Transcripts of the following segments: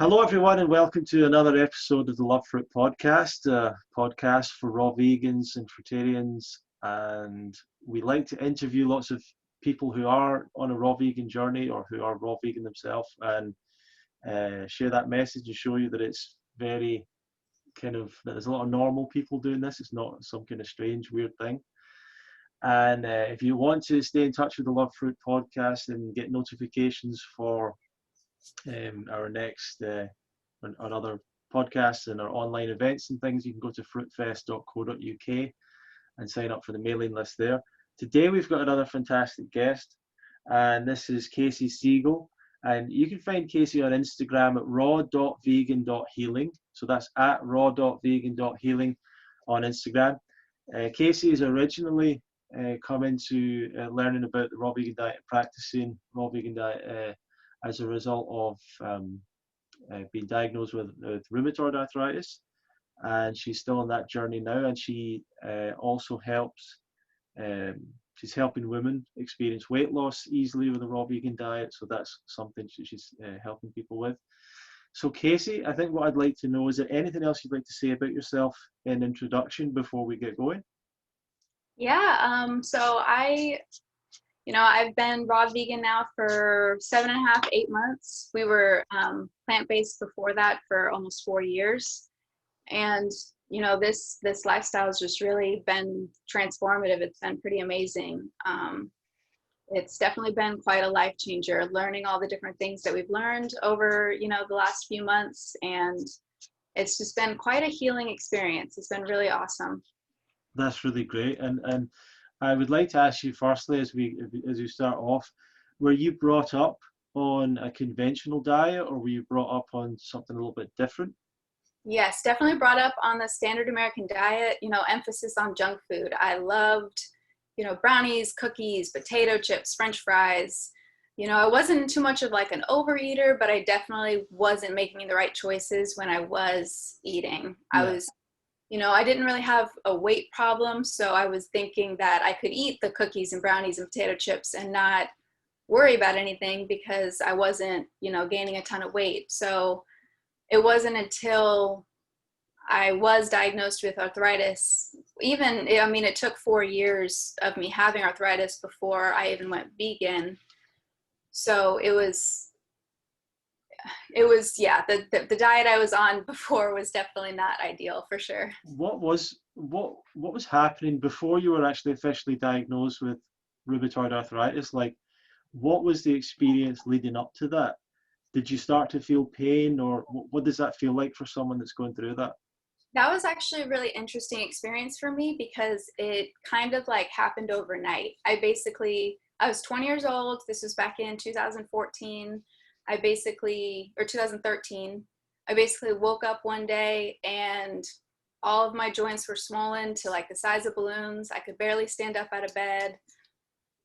Hello, everyone, and welcome to another episode of the Love Fruit podcast, a podcast for raw vegans and fruitarians. And we like to interview lots of people who are on a raw vegan journey or who are raw vegan themselves and share that message and show you that it's very that there's a lot of normal people doing this. It's not some kind of strange, weird thing. And if you want to stay in touch with the Love Fruit podcast and get notifications for our next on other podcasts and our online events and things, you can go to fruitfest.co.uk and sign up for the mailing list there. Today we've got another fantastic guest, and this is Kaycee Siegel, and you can find Kaycee on Instagram at raw.vegan.healing. So that's at raw.vegan.healing on Instagram. Kaycee is originally come into learning about the raw vegan diet and practicing raw vegan diet as a result of being diagnosed with rheumatoid arthritis, and she's still on that journey now. And she also helps. She's helping women experience weight loss easily with a raw vegan diet. So that's something she's helping people with. So Kaycee, I think what I'd like to know is there anything else you'd like to say about yourself in introduction before we get going? Yeah. So I've been raw vegan now for 7.5, 8 months. We were plant-based before that for almost 4 years. And, this lifestyle has just really been transformative. It's been pretty amazing. It's definitely been quite a life changer, learning all the different things that we've learned over, the last few months. And it's just been quite a healing experience. It's been really awesome. That's really great. And I would like to ask you firstly, as we start off, were you brought up on a conventional diet, or were you brought up on something a little bit different? Yes, definitely brought up on the standard American diet, emphasis on junk food. I loved, brownies, cookies, potato chips, French fries. I wasn't too much of like an overeater, but I definitely wasn't making the right choices when I was eating. Yeah. I was I didn't really have a weight problem, so I was thinking that I could eat the cookies and brownies and potato chips and not worry about anything because I wasn't, gaining a ton of weight. So it wasn't until I was diagnosed with arthritis, it took 4 years of me having arthritis before I even went vegan. So it was the diet I was on before was definitely not ideal, for sure. What was happening before you were actually officially diagnosed with rheumatoid arthritis? Like, what was the experience leading up to that? Did you start to feel pain, or what does that feel like for someone that's going through that? That was actually a really interesting experience for me because it kind of like happened overnight. I was 20 years old. This was back in 2014. 2013, I basically woke up one day and all of my joints were swollen to like the size of balloons. I could barely stand up out of bed.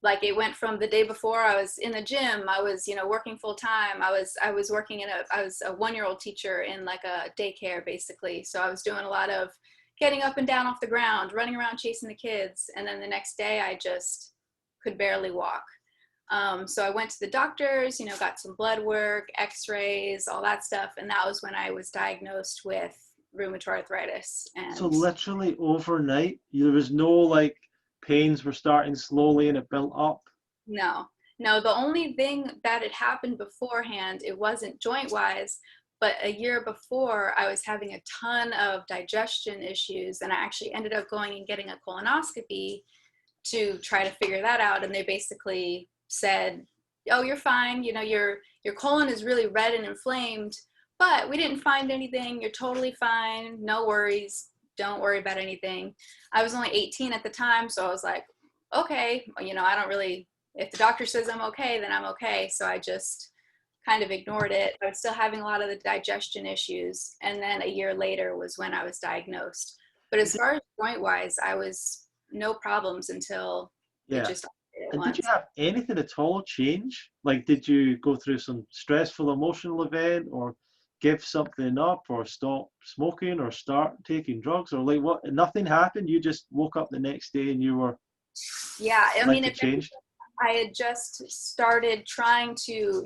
Like, it went from the day before I was in the gym, I was, working full time. I was working I was a 1-year-old teacher in like a daycare basically. So I was doing a lot of getting up and down off the ground, running around chasing the kids. And then the next day I just could barely walk. So I went to the doctors, got some blood work, x-rays, all that stuff. And that was when I was diagnosed with rheumatoid arthritis. And so literally overnight, there was no like pains were starting slowly and it built up? No, the only thing that had happened beforehand, it wasn't joint wise, but a year before I was having a ton of digestion issues. And I actually ended up going and getting a colonoscopy to try to figure that out. And they basically said, oh, you're fine. Your colon is really red and inflamed, but we didn't find anything. You're totally fine. No worries. Don't worry about anything. I was only 18 at the time. So I was like, okay, I don't really, if the doctor says I'm okay, then I'm okay. So I just kind of ignored it. I was still having a lot of the digestion issues. And then a year later was when I was diagnosed. But as far as joint wise, I was no problems until it just. And did you have anything at all change? Like, did you go through some stressful emotional event, or give something up, or stop smoking, or start taking drugs, or like what? Nothing happened. You just woke up the next day and you were. Yeah, it changed. I had just started trying to,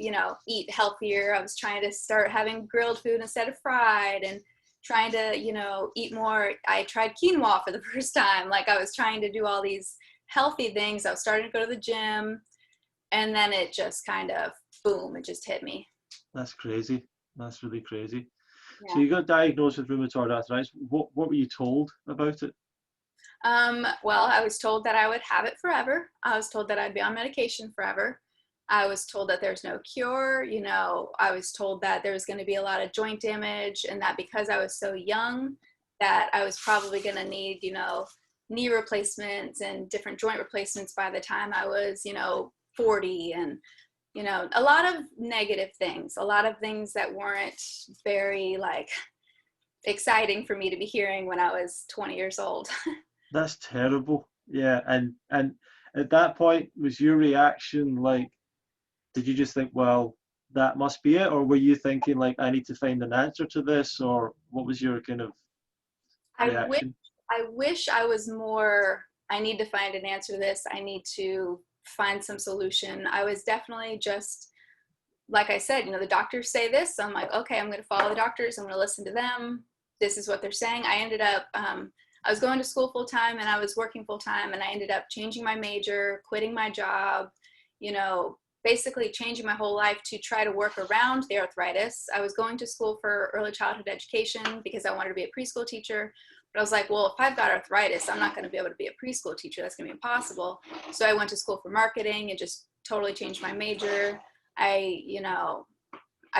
eat healthier. I was trying to start having grilled food instead of fried, and trying to, eat more. I tried quinoa for the first time. Like, I was trying to do all these healthy things. I was starting to go to the gym, and then it just kind of, boom, it just hit me. That's crazy. That's really crazy. Yeah. So you got diagnosed with rheumatoid arthritis. What were you told about it? Well, I was told that I would have it forever. I was told that I'd be on medication forever. I was told that there's no cure. I was told that there was going to be a lot of joint damage, and that because I was so young, that I was probably going to need, knee replacements and different joint replacements by the time I was, 40, and, a lot of negative things, a lot of things that weren't very exciting for me to be hearing when I was 20 years old. That's terrible. Yeah, and at that point, was your reaction like, did you just think, well, that must be it, or were you thinking like, I need to find an answer to this, or what was your kind of reaction? I wish I was more, I need to find an answer to this. I need to find some solution. I was definitely just, like I said, the doctors say this. So I'm like, okay, I'm going to follow the doctors. I'm going to listen to them. This is what they're saying. I ended up, I was going to school full time and I was working full time, and I ended up changing my major, quitting my job, basically changing my whole life to try to work around the arthritis. I was going to school for early childhood education because I wanted to be a preschool teacher. But I was like, well, if I've got arthritis, I'm not going to be able to be a preschool teacher. That's going to be impossible. So I went to school for marketing and just totally changed my major. I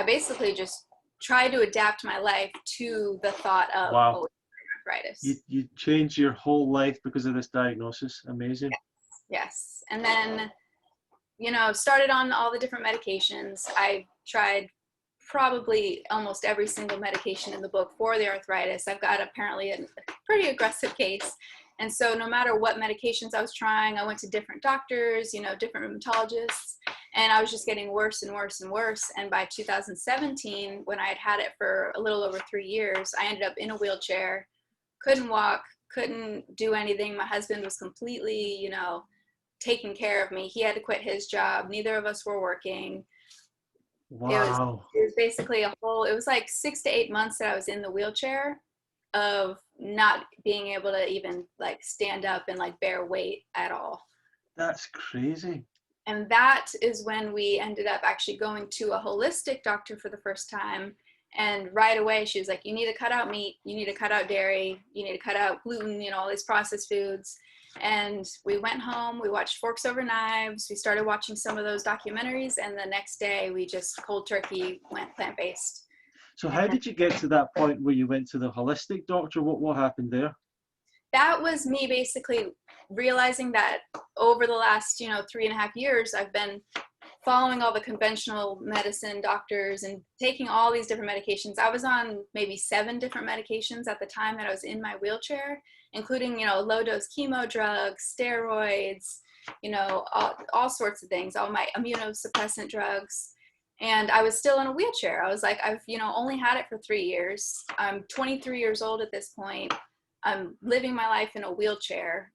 basically just tried to adapt my life to the thought of Wow. arthritis. You changed your whole life because of this diagnosis. Amazing. Yes. And then, started on all the different medications. I tried probably almost every single medication in the book for the arthritis. I've got apparently a pretty aggressive case. And so no matter what medications I was trying, I went to different doctors, different rheumatologists, and I was just getting worse and worse and worse. And by 2017, when I had had it for a little over 3 years, I ended up in a wheelchair, couldn't walk, couldn't do anything. My husband was completely, taking care of me. He had to quit his job. Neither of us were working. Wow. It was basically it was like 6 to 8 months that I was in the wheelchair, of not being able to even stand up and bear weight at all. That's crazy. And that is when we ended up actually going to a holistic doctor for the first time. And right away she was like, you need to cut out meat, you need to cut out dairy, you need to cut out gluten, all these processed foods. And we went home, we watched Forks Over Knives, we started watching some of those documentaries, and the next day we just cold turkey went plant-based. So how did you get to that point where you went to the holistic doctor? What happened there? That was me basically realizing that over the last 3.5 years, I've been following all the conventional medicine doctors and taking all these different medications. I was on maybe 7 different medications at the time that I was in my wheelchair, including, low dose chemo drugs, steroids, all sorts of things, all my immunosuppressant drugs. And I was still in a wheelchair. I was like, I've, only had it for 3 years. I'm 23 years old at this point. I'm living my life in a wheelchair.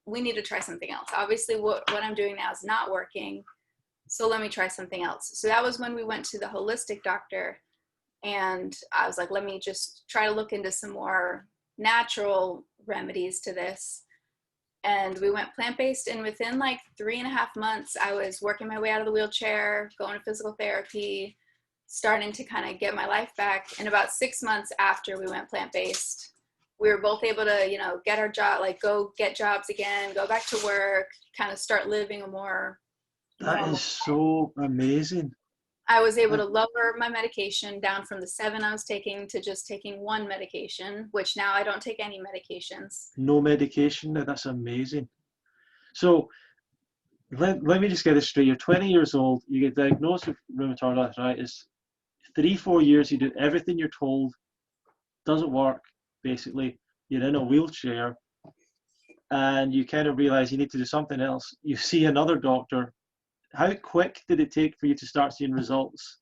We need to try something else. Obviously what I'm doing now is not working. So let me try something else. So that was when we went to the holistic doctor, and I was like, let me just try to look into some more natural remedies to this. And we went plant-based, and within 3.5 months, I was working my way out of the wheelchair, going to physical therapy, starting to kind of get my life back. And about 6 months after we went plant-based, we were both able to, get our job, go get jobs again, go back to work, kind of start living a more That is so amazing. I was able to lower my medication down from the 7 I was taking to just taking 1 medication, which now I don't take any medications. No medication now, that's amazing. So let me just get this straight. You're 20 years old, you get diagnosed with rheumatoid arthritis. 3-4 years, you do everything you're told, doesn't work, basically. You're in a wheelchair, and you kind of realize you need to do something else. You see another doctor. How quick did it take for you to start seeing results,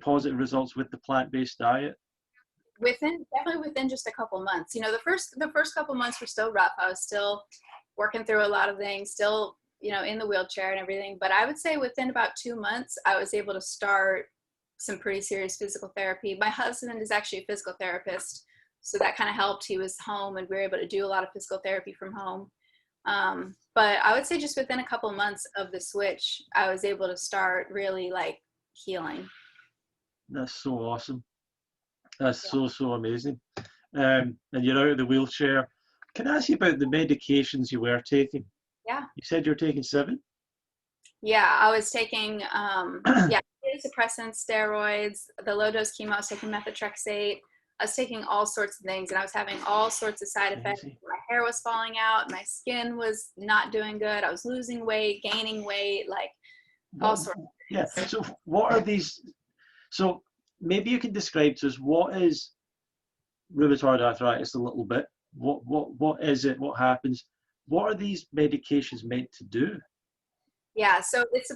positive results with the plant-based diet? Definitely within just a couple months. The first couple months were still rough. I was still working through a lot of things, still you know, in the wheelchair and everything. But I would say within about 2 months, I was able to start some pretty serious physical therapy. My husband is actually a physical therapist, so that kind of helped. He was home and we were able to do a lot of physical therapy from home. But I would say just within a couple months of the switch, I was able to start really like healing. That's so awesome. That's Yeah. so amazing. And you're out of the wheelchair. Can I ask you about the medications you were taking? Yeah. You said you're taking 7? Yeah, I was taking yeah, suppressants, steroids, the low dose chemo. I was taking methotrexate. I was taking all sorts of things, and I was having all sorts of side effects. Crazy. My hair was falling out. My skin was not doing good. I was losing weight, gaining weight, like all What, sorts yeah. of things. So what are these? So maybe you can describe to us what is rheumatoid arthritis a little bit. What is it? What happens? What are these medications meant to do? Yeah, so it's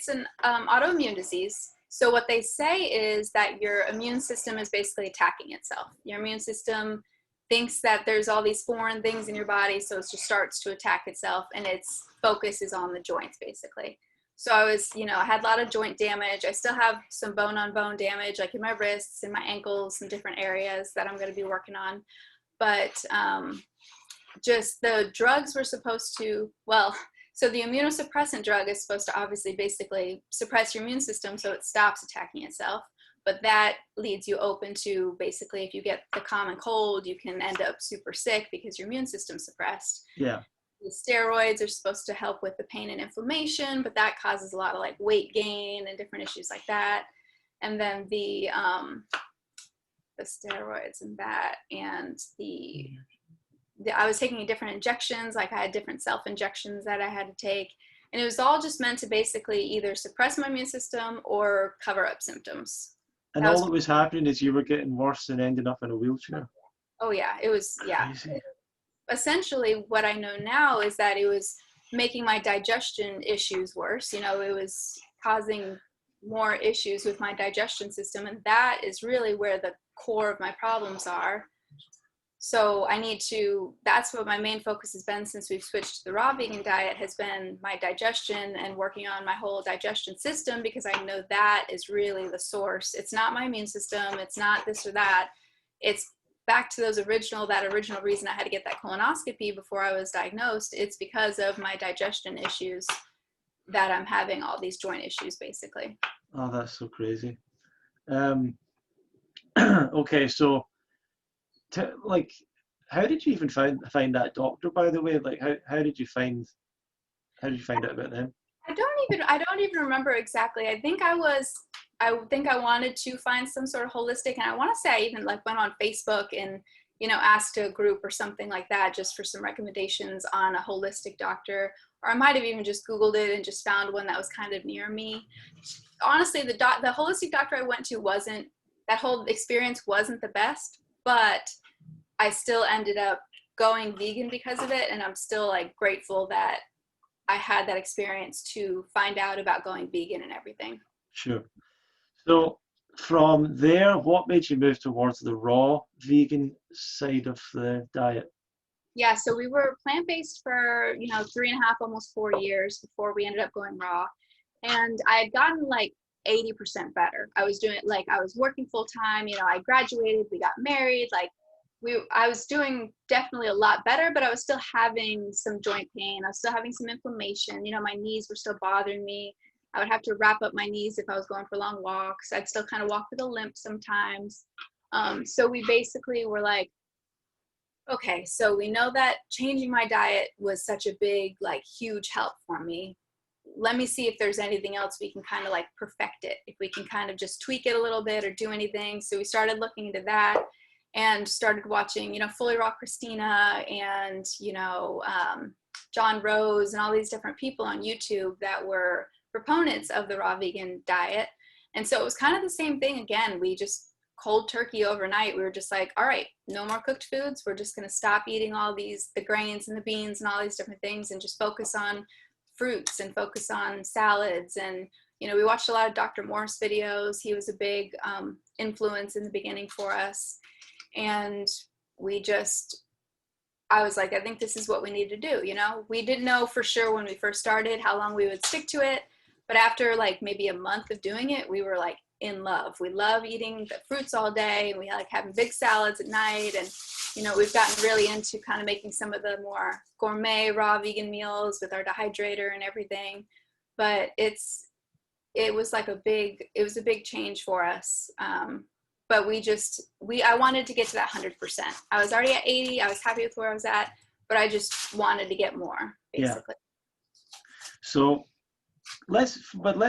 an autoimmune disease. So what they say is that your immune system is basically attacking itself. Your immune system thinks that there's all these foreign things in your body, so it just starts to attack itself, and its focus is on the joints, basically. So I was, you know, I had a lot of joint damage. I still have some bone-on-bone damage, like in my wrists and my ankles and different areas that I'm going to be working on. But just the drugs were supposed to, well, so the immunosuppressant drug is supposed to obviously basically suppress your immune system so it stops attacking itself. But that leads you open to basically if you get the common cold, you can end up super sick because your immune system's suppressed. Yeah. The steroids are supposed to help with the pain and inflammation, but that causes a lot of like weight gain and different issues like that. And then the steroids and that, and I was taking different injections, like I had different self injections that I had to take. And it was all just meant to basically either suppress my immune system or cover up symptoms. And That all was, that was happening is you were getting worse and ending up in a wheelchair. oh yeah, it was, yeah. Crazy. Essentially, what I know now is that it was making my digestion issues worse. You know, it was causing more issues with my digestion system. And that is really where the core of my problems are. So I need to, that's what my main focus has been since we've switched to the raw vegan diet, has been my digestion and working on my whole digestion system, because I know that is really the source. It's not my immune system. It's not this or that. It's back to that original reason I had to get that colonoscopy before I was diagnosed. It's because of my digestion issues that I'm having all these joint issues, basically. Oh, that's so crazy. Okay, so like, how did you even find that doctor, by the way? Like, how did you find out about them? I don't even remember exactly. I think I wanted to find some sort of holistic, and I want to say I even like went on Facebook and, you know, asked a group or something like that just for some recommendations on a holistic doctor, or I might have even just Googled it and just found one that was kind of near me. Honestly, the holistic doctor I went to that whole experience wasn't the best, but I still ended up going vegan because of it, and I'm still like grateful that I had that experience to find out about going vegan and everything. Sure. So from there, what made you move towards the raw vegan side of the diet? Yeah, so we were plant-based for, you know, 3.5, almost 4 years before we ended up going raw. And I had gotten like 80% better. I was working full time, you know, I graduated, we got married, like I was doing definitely a lot better, but I was still having some joint pain. I was still having some inflammation. You know, my knees were still bothering me. I would have to wrap up my knees if I was going for long walks. I'd still kind of walk with a limp sometimes. So we basically were like, okay, so we know that changing my diet was such a big, like huge help for me. Let me see if there's anything else we can kind of like perfect it. If we can kind of just tweak it a little bit or do anything. So we started looking into that and started watching, you know, Fully Raw Christina and, you know, John Rose and all these different people on YouTube that were proponents of the raw vegan diet. And so it was kind of the same thing again. We just cold turkey overnight. We were just like, all right, no more cooked foods. We're just going to stop eating all the grains and the beans and all these different things and just focus on fruits and focus on salads. And, you know, we watched a lot of Dr. Morse videos. He was a big influence in the beginning for us. And we just I was like, I think this is what we need to do. You know, we didn't know for sure when we first started how long we would stick to it. But after like maybe a month of doing it, we were like in love. We love eating the fruits all day, and we like having big salads at night. And, you know, we've gotten really into kind of making some of the more gourmet raw vegan meals with our dehydrator and everything. But it was a big change for us. But I wanted to get to that 100%. I was already at 80. I was happy with where I was at, but I just wanted to get more, basically. Yeah. So let's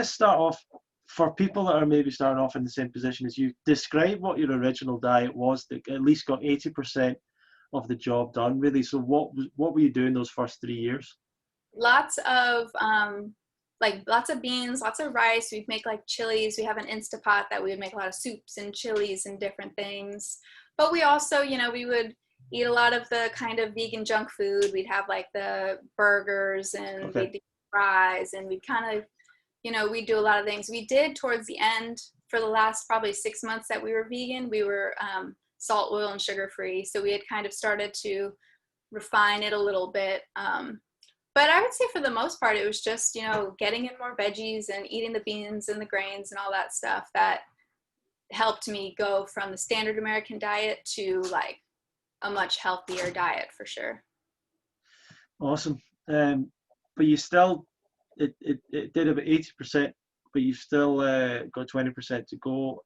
start off, for people that are maybe starting off in the same position as you. Describe what your original diet was that at least got 80% of the job done, really. So what were you doing those first 3 years? Lots of beans, lots of rice. We'd make like chilies. We have an Instapot that we would make a lot of soups and chilies and different things. But we also, you know, we would eat a lot of the kind of vegan junk food. We'd have like the burgers, and we'd do fries, and we'd kind of, you know, we'd do a lot of things. We did towards the end, for the last probably 6 months that we were vegan, we were salt, oil, and sugar free. So we had kind of started to refine it a little bit. But I would say for the most part, it was just, you know, getting in more veggies and eating the beans and the grains and all that stuff that helped me go from the standard American diet to like a much healthier diet, for sure. Awesome. But you still, it did about 80%, but you've still got 20% to go.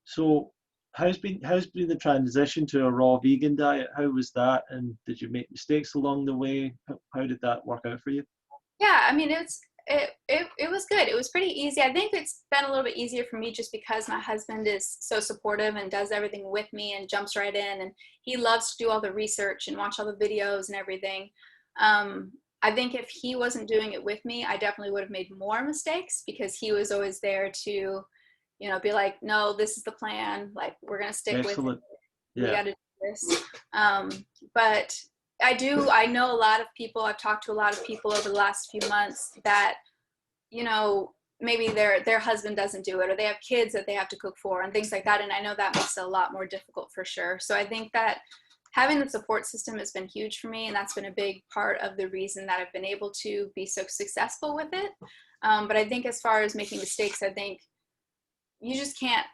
So how's been the transition to a raw vegan diet? How was that? And did you make mistakes along the way? How did that work out for you? Yeah, I mean, it was good. It was pretty easy. I think it's been a little bit easier for me just because my husband is so supportive and does everything with me and jumps right in. And he loves to do all the research and watch all the videos and everything. I think if he wasn't doing it with me, I definitely would have made more mistakes, because he was always there to, you know, be like, no, this is the plan. Like, we're going to stick with it. Yeah. We got to do this. But I know a lot of people, I've talked to a lot of people over the last few months that, you know, maybe their husband doesn't do it, or they have kids that they have to cook for and things like that. And I know that makes it a lot more difficult, for sure. So I think that having the support system has been huge for me. And that's been a big part of the reason that I've been able to be so successful with it. But I think as far as making mistakes, I think you just can't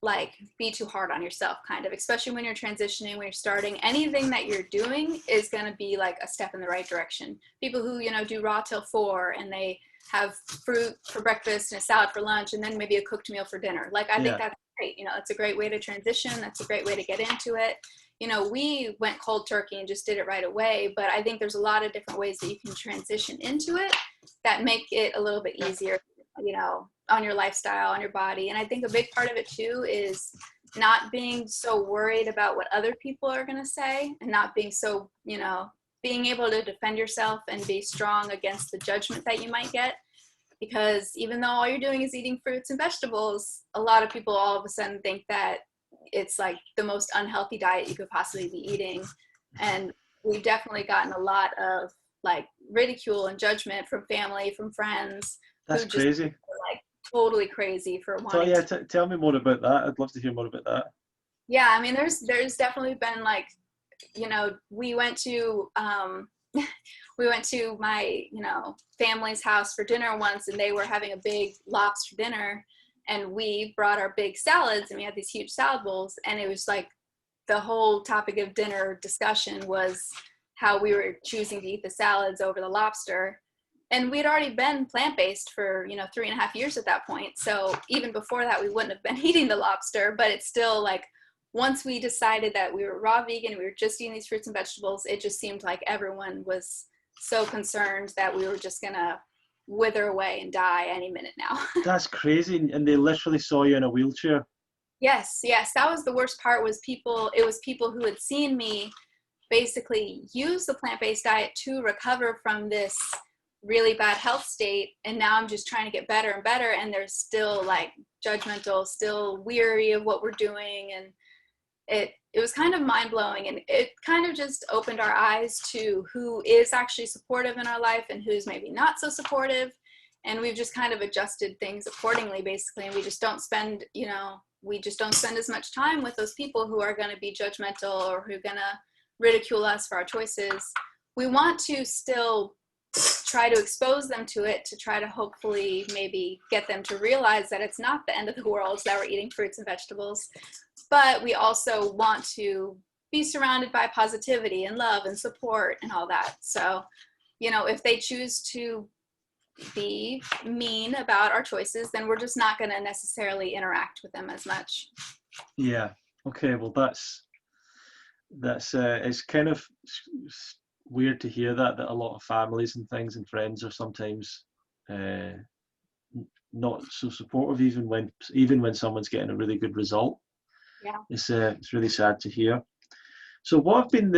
like be too hard on yourself, kind of, especially when you're transitioning, when you're starting. Anything that you're doing is going to be like a step in the right direction. People who, you know, do raw till 4 and they have fruit for breakfast and a salad for lunch and then maybe a cooked meal for dinner. Like, I think that's great. You know, it's a great way to transition. That's a great way to get into it. You know, we went cold turkey and just did it right away, but I think there's a lot of different ways that you can transition into it that make it a little bit easier, you know, on your lifestyle, on your body. And I think a big part of it too is not being so worried about what other people are going to say, and not being so, you know, being able to defend yourself and be strong against the judgment that you might get. Because even though all you're doing is eating fruits and vegetables, a lot of people all of a sudden think that it's like the most unhealthy diet you could possibly be eating. And we've definitely gotten a lot of like ridicule and judgment from family, from friends. That's crazy. Like totally crazy for wanting. So yeah, tell me more about that. I'd love to hear more about that. Yeah, I mean, there's definitely been like, you know, we went to my, you know, family's house for dinner once, and they were having a big lobster dinner, and we brought our big salads, and we had these huge salad bowls, and it was like the whole topic of dinner discussion was how we were choosing to eat the salads over the lobster. And we had already been plant-based for, you know, 3.5 years at that point. So even before that, we wouldn't have been eating the lobster, but it's still like, once we decided that we were raw vegan, we were just eating these fruits and vegetables, it just seemed like everyone was so concerned that we were just gonna wither away and die any minute now. That's crazy. And they literally saw you in a wheelchair. Yes. That was the worst part, was people who had seen me basically use the plant-based diet to recover from this really bad health state, and now I'm just trying to get better and better, and they're still like judgmental, still weary of what we're doing. And it was kind of mind-blowing, and it kind of just opened our eyes to who is actually supportive in our life and who's maybe not so supportive. And we've just kind of adjusted things accordingly, basically, and we just don't spend as much time with those people who are going to be judgmental or who are going to ridicule us for our choices, we want to still try to expose them to it, to try to hopefully maybe get them to realize that it's not the end of the world that we're eating fruits and vegetables. But we also want to be surrounded by positivity and love and support and all that. So, if they choose to be mean about our choices, then we're just not going to necessarily interact with them as much. Yeah. Okay. Well, that's it's kind of weird to hear that a lot of families and things and friends are sometimes not so supportive, even when someone's getting a really good result. Yeah. It's really sad to hear. So what have been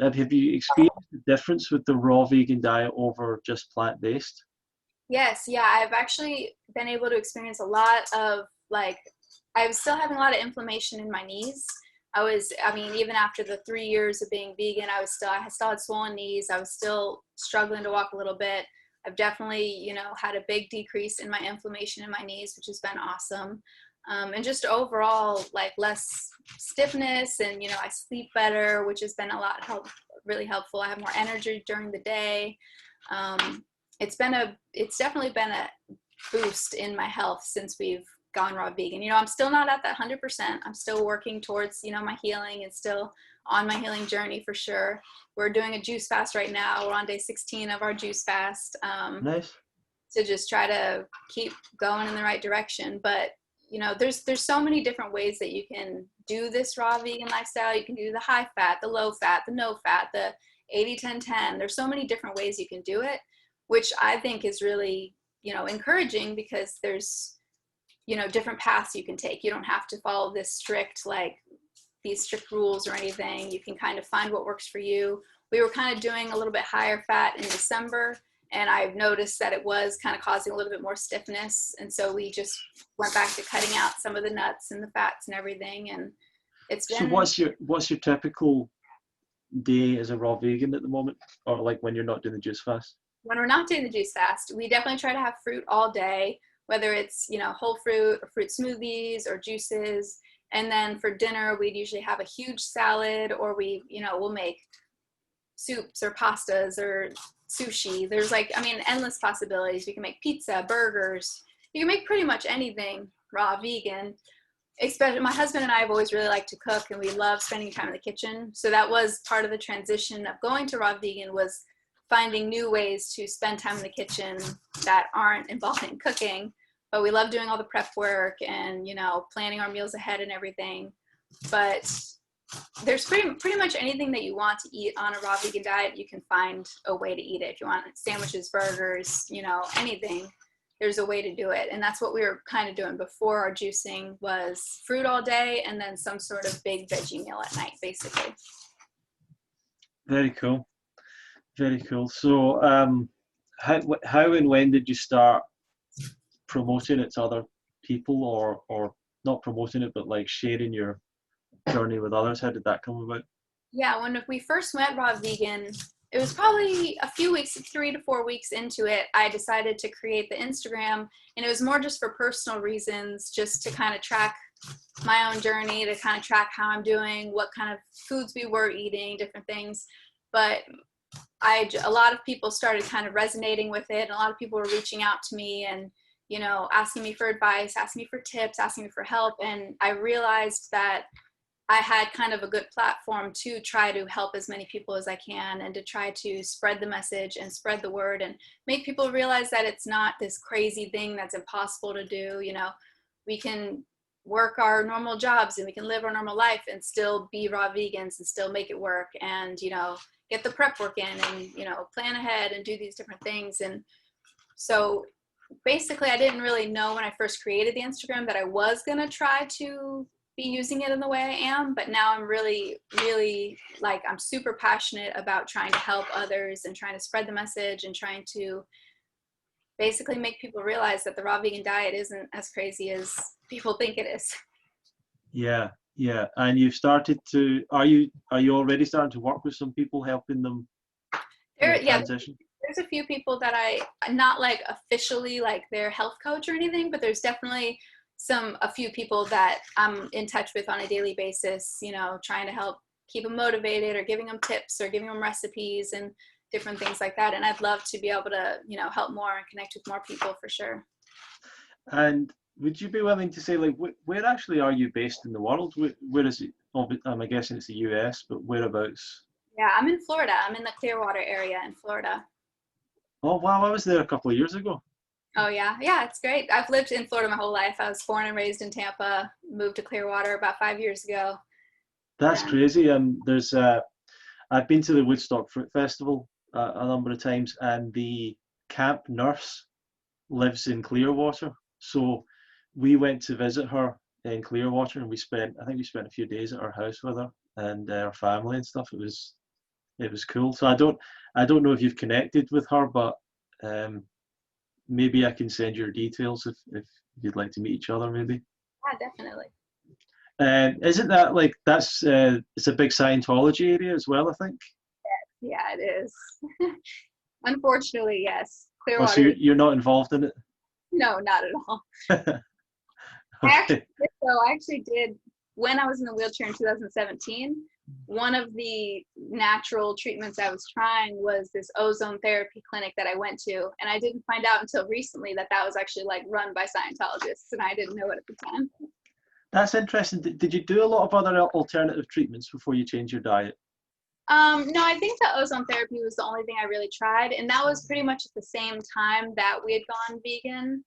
have you experienced the difference with the raw vegan diet over just plant-based? Yes, yeah, I've actually been able to experience a lot of, like, I was still having a lot of inflammation in my knees. Even after the 3 years of being vegan, I still had swollen knees. I was still struggling to walk a little bit. I've definitely, had a big decrease in my inflammation in my knees, which has been awesome. And just overall, like, less stiffness, and, I sleep better, which has been really helpful. I have more energy during the day. It's definitely been a boost in my health since we've gone raw vegan. I'm still not at that 100%. I'm still working towards, my healing, and still on my healing journey for sure. We're doing a juice fast right now. We're on day 16 of our juice fast. Nice. To just try to keep going in the right direction. But, there's so many different ways that you can do this raw vegan lifestyle. You can do the high fat, the low fat, the no fat, the 80-10-10. There's so many different ways you can do it, which I think is really, encouraging, because there's, different paths you can take. You don't have to follow these strict rules or anything. You can kind of find what works for you. We were kind of doing a little bit higher fat in December, and I've noticed that it was kind of causing a little bit more stiffness. And so we just went back to cutting out some of the nuts and the fats and everything. And it's been... So what's your typical day as a raw vegan at the moment, or like when you're not doing the juice fast? When we're not doing the juice fast, we definitely try to have fruit all day, whether it's, whole fruit or fruit smoothies or juices. And then for dinner, we'd usually have a huge salad, or we'll make soups or pastas or sushi. There's endless possibilities. We can make pizza, burgers. You can make pretty much anything raw vegan. Especially my husband and I have always really liked to cook, and we love spending time in the kitchen. So that was part of the transition of going to raw vegan, was finding new ways to spend time in the kitchen that aren't involving cooking. But we love doing all the prep work and, planning our meals ahead and everything. But there's pretty much anything that you want to eat on a raw vegan diet, you can find a way to eat it. If you want sandwiches, burgers, anything, there's a way to do it. And that's what we were kind of doing before our juicing, was fruit all day and then some sort of big veggie meal at night, basically. Very cool. Very cool. So how and when did you start promoting it to other people, or not promoting it, but like sharing your journey with others? How did that come about? Yeah, when we first went raw vegan, it was probably a few weeks, 3 to 4 weeks into it, I decided to create the Instagram, and it was more just for personal reasons, just to kind of track my own journey, to kind of track how I'm doing, what kind of foods we were eating, different things. But a lot of people started kind of resonating with it, and a lot of people were reaching out to me and, asking me for advice, asking me for tips, asking me for help. And I realized that I had kind of a good platform to try to help as many people as I can, and to try to spread the message and spread the word and make people realize that it's not this crazy thing that's impossible to do. We can work our normal jobs and we can live our normal life and still be raw vegans and still make it work, and, get the prep work in, and, plan ahead and do these different things. And so basically, I didn't really know when I first created the Instagram that I was going to try to be using it in the way I am, but now I'm really, really, I'm super passionate about trying to help others and trying to spread the message and trying to basically make people realize that the raw vegan diet isn't as crazy as people think it is. Yeah. And you've started to, are you already starting to work with some people, helping them transition? There's a few people that not officially their health coach or anything, but there's definitely a few people that I'm in touch with on a daily basis, trying to help keep them motivated, or giving them tips or giving them recipes and different things like that. And I'd love to be able to, help more and connect with more people for sure. And would you be willing to say, like, where actually are you based in the world? Where is it? I'm guessing it's the US, but whereabouts? Yeah, I'm in Florida. I'm in the Clearwater area in Florida. Oh, wow, I was there a couple of years ago. Oh, yeah. Yeah, it's great. I've lived in Florida my whole life. I was born and raised in Tampa, moved to Clearwater about 5 years ago. That's And crazy. I've been to the Woodstock Fruit Festival a number of times, and the camp nurse lives in Clearwater. So we went to visit her in Clearwater, and I think we spent a few days at her house with her and her family and stuff. It was cool. So I don't know if you've connected with her, but maybe I can send your details if you'd like to meet each other, maybe. yeah, definitely. Isn't that like it's a big Scientology area as well, I think? Yeah, it is. Unfortunately, yes. Oh, so Clearwater. you're not involved in it? No, not at all. Okay. I actually did, when I was in the wheelchair in 2017, one of the natural treatments I was trying was this ozone therapy clinic that I went to. And I didn't find out until recently that was actually like run by Scientologists, and I didn't know it at the time. That's interesting. Did you do a lot of other alternative treatments before you changed your diet? No, I think the ozone therapy was the only thing I really tried. And that was pretty much at the same time that we had gone vegan.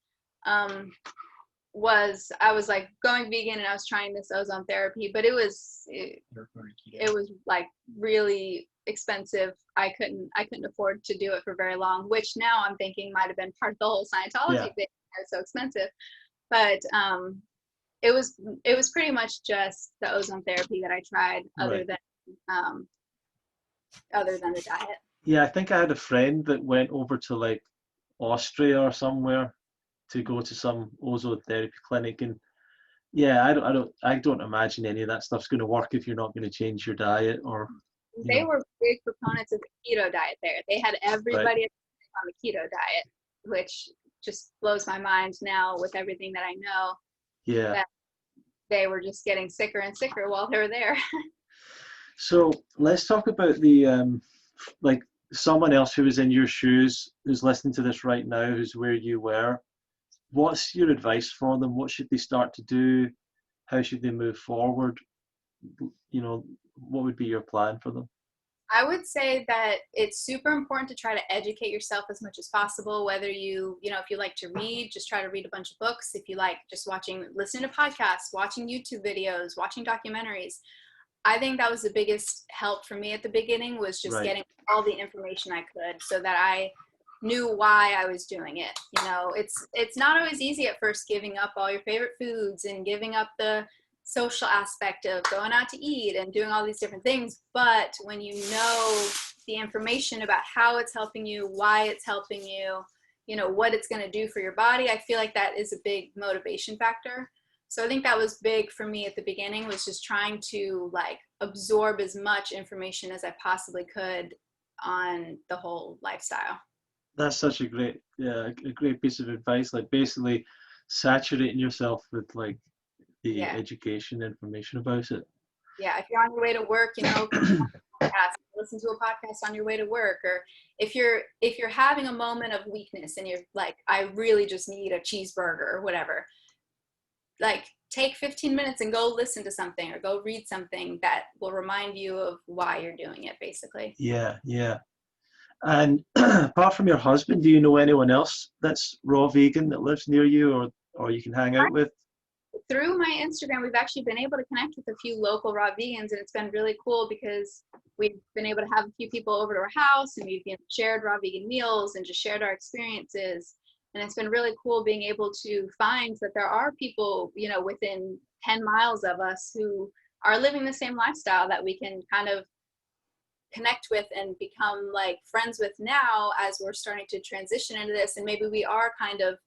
I was like going vegan and I was trying this ozone therapy, but it was like really expensive. I couldn't afford to do it for very long, which now I'm thinking might have been part of the whole Scientology thing. It was so expensive. But it was pretty much just the ozone therapy that I tried, other than the diet. Yeah, I think I had a friend that went over to like Austria or somewhere to go to some ozone therapy clinic, and yeah, I don't imagine any of that stuff's going to work if you're not going to change your diet or. They were big proponents of the keto diet there. They had everybody on the keto diet, which just blows my mind now with everything that I know. Yeah. That they were just getting sicker and sicker while they were there. So let's talk about the like someone else who was in your shoes, who's listening to this right now, who's where you were. What's your advice for them? What should they start to do? How should they move forward? What would be your plan for them? I would say that it's super important to try to educate yourself as much as possible, whether if you like to read, just try to read a bunch of books. If you like just listening to podcasts, watching YouTube videos, watching documentaries. I think that was the biggest help for me at the beginning, was just getting all the information I could so that I knew why I was doing it. It's not always easy at first, giving up all your favorite foods and giving up the social aspect of going out to eat and doing all these different things. But when you know the information about how it's helping you, why it's helping you, what it's going to do for your body, I feel like that is a big motivation factor. So I think that was big for me at the beginning, was just trying to like absorb as much information as I possibly could on the whole lifestyle. That's such a great piece of advice. Like basically saturating yourself with like the education information about it. Yeah, if you're on your way to work, listen to a podcast on your way to work, or if you're having a moment of weakness and you're like, I really just need a cheeseburger or whatever, like take 15 minutes and go listen to something or go read something that will remind you of why you're doing it, basically. Yeah. And apart from your husband, do you know anyone else that's raw vegan that lives near you or you can hang out with? Through my Instagram, we've actually been able to connect with a few local raw vegans, and it's been really cool because we've been able to have a few people over to our house, and we've shared raw vegan meals and just shared our experiences. And it's been really cool being able to find that there are people, within 10 miles of us who are living the same lifestyle that we can kind of connect with and become like friends with now as we're starting to transition into this. And maybe we are kind of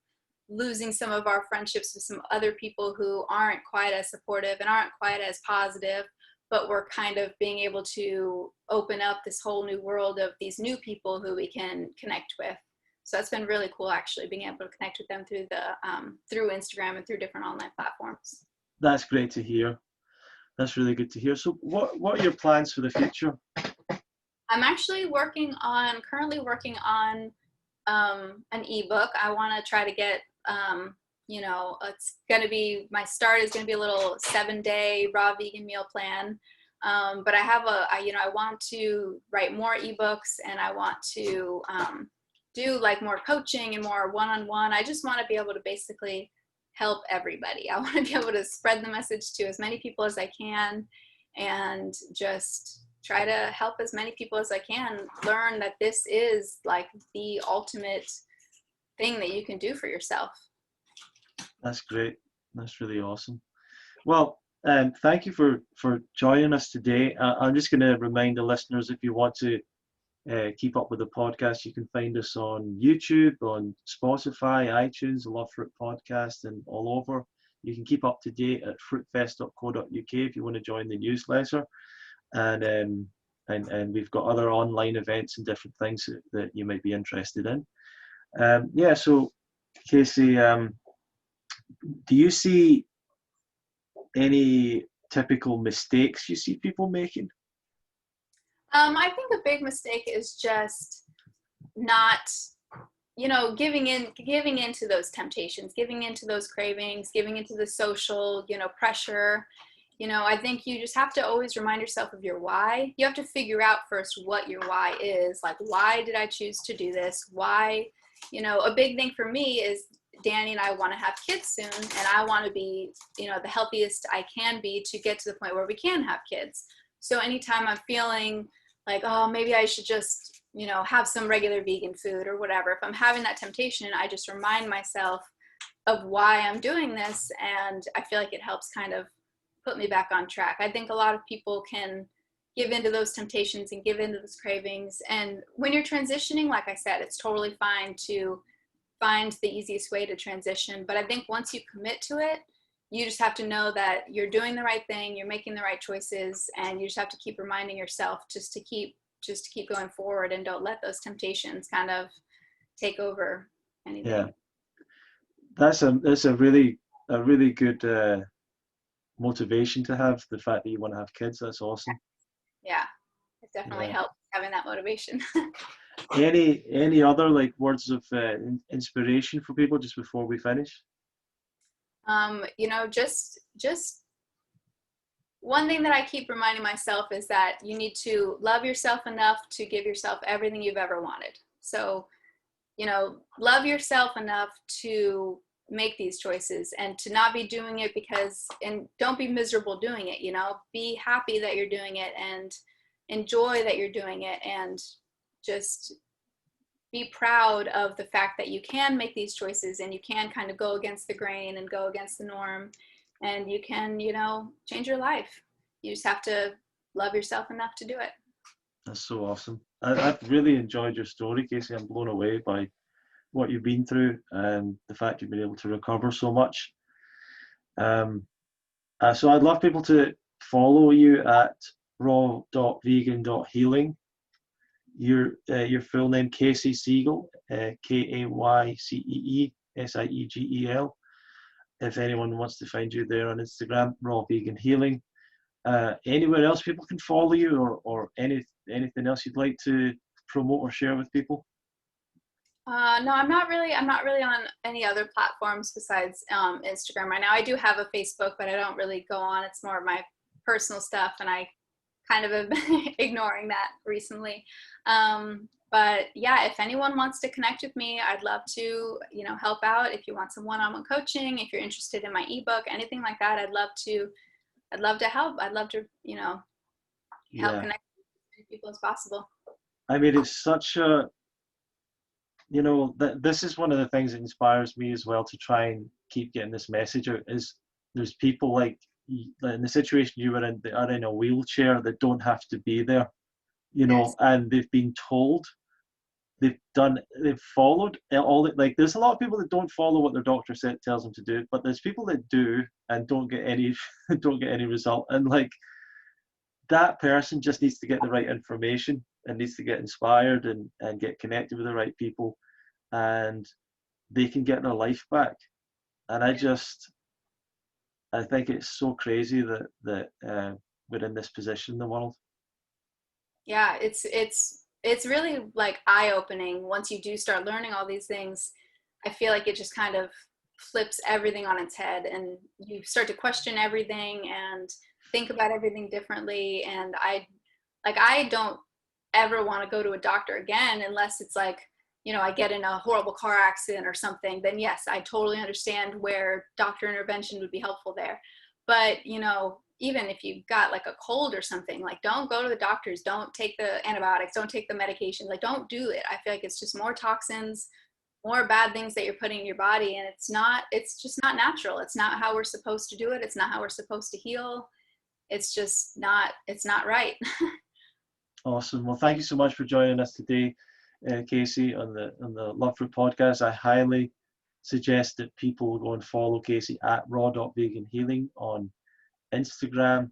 losing some of our friendships with some other people who aren't quite as supportive and aren't quite as positive, but we're kind of being able to open up this whole new world of these new people who we can connect with. So that's been really cool, actually, being able to connect with them through Instagram and through different online platforms. That's great to hear. That's really good to hear. So what are your plans for the future? I'm actually currently working on an ebook. I want to try to get, it's going to be, my start is going to be a little 7-day raw vegan meal plan. But I want to write more ebooks, and I want to do like more coaching and more one-on-one. I just want to be able to basically help everybody. I want to be able to spread the message to as many people as I can, and just try to help as many people as I can learn that this is like the ultimate thing that you can do for yourself. That's great. That's really awesome. Well, thank you for joining us today. I'm just going to remind the listeners, if you want to keep up with the podcast, you can find us on YouTube, on Spotify, iTunes, the Love Fruit Podcast, and all over. You can keep up to date at fruitfest.co.uk if you want to join the newsletter. And we've got other online events and different things that you might be interested in. So Kaycee, do you see any typical mistakes you see people making? I think a big mistake is just not, giving into those temptations, giving into those cravings, giving into the social, pressure. I think you just have to always remind yourself of your why. You have to figure out first what your why is. Like, why did I choose to do this? Why, a big thing for me is Danny and I want to have kids soon, and I want to be, the healthiest I can be to get to the point where we can have kids. So anytime I'm feeling like, oh, maybe I should just, have some regular vegan food or whatever, if I'm having that temptation, I just remind myself of why I'm doing this, and I feel like it helps kind of put me back on track. I think a lot of people can give into those temptations and give into those cravings. And when you're transitioning, like I said, it's totally fine to find the easiest way to transition. But I think once you commit to it, you just have to know that you're doing the right thing, you're making the right choices, and you just have to keep reminding yourself just to keep going forward, and don't let those temptations kind of take over anything. Yeah, that's a really good motivation to have, the fact that you want to have kids. That's awesome. Yeah, it definitely helps having that motivation. Any other like words of inspiration for people just before we finish? Just one thing that I keep reminding myself is that you need to love yourself enough to give yourself everything you've ever wanted. So, love yourself enough to make these choices, and to not be doing it and don't be miserable doing it, be happy that you're doing it, and enjoy that you're doing it, and just be proud of the fact that you can make these choices, and you can kind of go against the grain and go against the norm, and you can, change your life. You just have to love yourself enough to do it. That's so awesome. I've really enjoyed your story, Kaycee. I'm blown away by what you've been through and the fact you've been able to recover so much. So I'd love people to follow you at raw.vegan.healing. Your full name, Kaycee Siegel, KayceeSiegel. If anyone wants to find you there on Instagram, Raw Vegan Healing. Anywhere else people can follow you, or anything else you'd like to promote or share with people? No, I'm not really on any other platforms besides Instagram right now. I do have a Facebook, but I don't really go on. It's more of my personal stuff, and I kind of have been ignoring that recently. But yeah, if anyone wants to connect with me, I'd love to, help out. If you want some one-on-one coaching, if you're interested in my ebook, anything like that, I'd love to help. I'd love to, help connect with as many people as possible. I mean, it's such a, this is one of the things that inspires me as well to try and keep getting this message out, is there's people like in the situation you were in that are in a wheelchair that don't have to be there, Yes. and they've been told, they've followed all that. Like, there's a lot of people that don't follow what their doctor tells them to do, but there's people that do and don't get any result. And like, that person just needs to get the right information and needs to get inspired and get connected with the right people, and they can get their life back. And I think it's so crazy that we're in this position in the world. Yeah, it's really like eye-opening once you do start learning all these things. I feel like it just kind of flips everything on its head, and you start to question everything and think about everything differently. And I don't ever want to go to a doctor again unless it's like, I get in a horrible car accident or something. Then yes, I totally understand where doctor intervention would be helpful there. But even if you've got like a cold or something, like, don't go to the doctors, don't take the antibiotics, don't take the medication, like, don't do it. I feel like it's just more toxins, more bad things that you're putting in your body, and it's just not natural. It's not how we're supposed to do it. It's not how we're supposed to heal. It's not right. Awesome. Well, thank you so much for joining us today, Kaycee, on the Love Fruit podcast. I highly suggest that people go and follow Kaycee at raw.veganhealing on Instagram.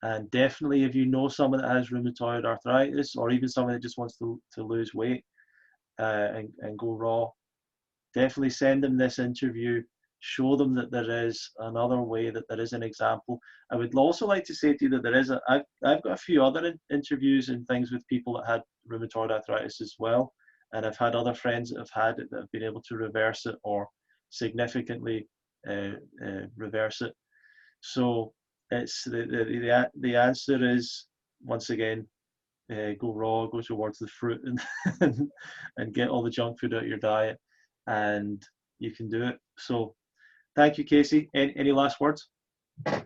And definitely, if you know someone that has rheumatoid arthritis, or even someone that just wants to lose weight and go raw, definitely send them this interview. Show them that there is another way, that there is an example. I would also like to say to you that I've got a few other interviews and things with people that had rheumatoid arthritis as well. And I've had other friends that have had it that have been able to reverse it, or significantly reverse it. So it's the answer is, once again, go raw, go towards the fruit, and get all the junk food out of your diet, and you can do it. So thank you, Kaycee. Any last words? I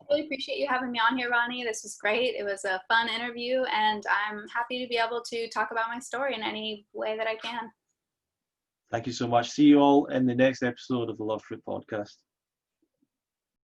really appreciate you having me on here, Ronnie. This was great. It was a fun interview, and I'm happy to be able to talk about my story in any way that I can. Thank you so much. See you all in the next episode of the Love Fruit podcast.